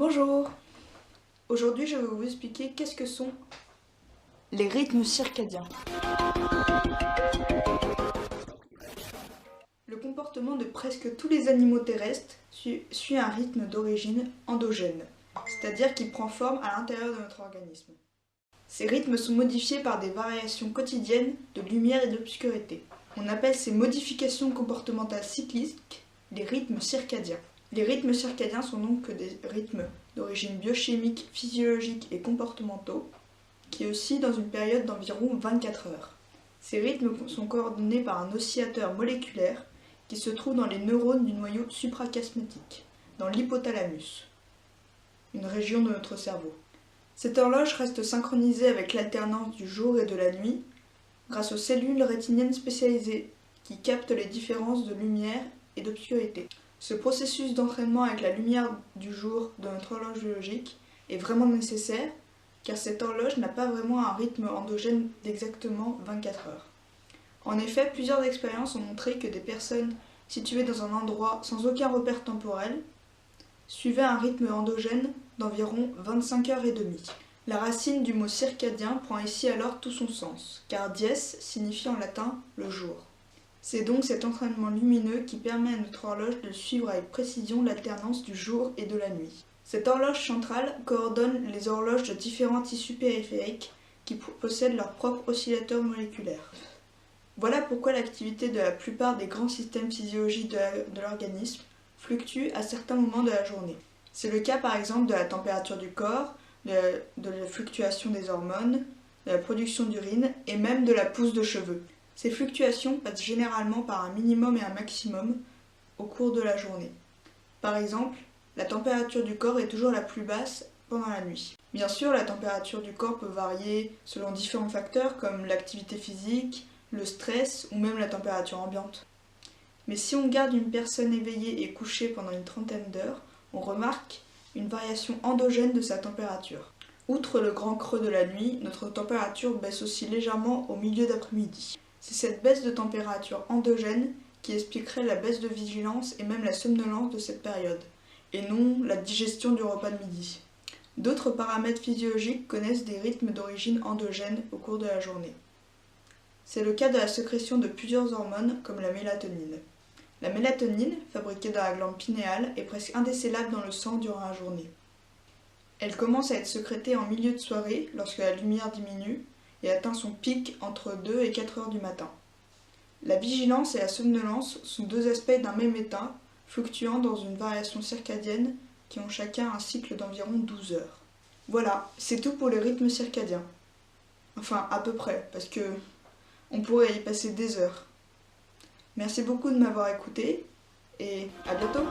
Bonjour! Aujourd'hui, je vais vous expliquer qu'est-ce que sont les rythmes circadiens. Le comportement de presque tous les animaux terrestres suit un rythme d'origine endogène, c'est-à-dire qui prend forme à l'intérieur de notre organisme. Ces rythmes sont modifiés par des variations quotidiennes de lumière et d'obscurité. On appelle ces modifications comportementales cycliques les rythmes circadiens. Les rythmes circadiens sont donc des rythmes d'origine biochimique, physiologique et comportementaux qui oscillent dans une période d'environ 24 heures. Ces rythmes sont coordonnés par un oscillateur moléculaire qui se trouve dans les neurones du noyau suprachiasmatique, dans l'hypothalamus, une région de notre cerveau. Cette horloge reste synchronisée avec l'alternance du jour et de la nuit grâce aux cellules rétiniennes spécialisées qui captent les différences de lumière et d'obscurité. Ce processus d'entraînement avec la lumière du jour de notre horloge biologique est vraiment nécessaire car cette horloge n'a pas vraiment un rythme endogène d'exactement 24 heures. En effet, plusieurs expériences ont montré que des personnes situées dans un endroit sans aucun repère temporel suivaient un rythme endogène d'environ 25 heures et demie. La racine du mot circadien prend ici alors tout son sens, car dies signifie en latin le jour. C'est donc cet entraînement lumineux qui permet à notre horloge de suivre avec précision l'alternance du jour et de la nuit. Cette horloge centrale coordonne les horloges de différents tissus périphériques qui possèdent leur propre oscillateur moléculaire. Voilà pourquoi l'activité de la plupart des grands systèmes physiologiques de l'organisme fluctue à certains moments de la journée. C'est le cas par exemple de la température du corps, de la fluctuation des hormones, de la production d'urine et même de la pousse de cheveux. Ces fluctuations passent généralement par un minimum et un maximum au cours de la journée. Par exemple, la température du corps est toujours la plus basse pendant la nuit. Bien sûr, la température du corps peut varier selon différents facteurs comme l'activité physique, le stress ou même la température ambiante. Mais si on garde une personne éveillée et couchée pendant une trentaine d'heures, on remarque une variation endogène de sa température. Outre le grand creux de la nuit, notre température baisse aussi légèrement au milieu d'après-midi. C'est cette baisse de température endogène qui expliquerait la baisse de vigilance et même la somnolence de cette période, et non la digestion du repas de midi. D'autres paramètres physiologiques connaissent des rythmes d'origine endogène au cours de la journée. C'est le cas de la sécrétion de plusieurs hormones comme la mélatonine. La mélatonine, fabriquée dans la glande pinéale, est presque indécellable dans le sang durant la journée. Elle commence à être sécrétée en milieu de soirée lorsque la lumière diminue et atteint son pic entre 2 et 4 heures du matin. La vigilance et la somnolence sont deux aspects d'un même état, fluctuant dans une variation circadienne qui ont chacun un cycle d'environ 12 heures. Voilà, c'est tout pour les rythmes circadiens. Enfin, à peu près, parce que on pourrait y passer des heures. Merci beaucoup de m'avoir écouté et à bientôt!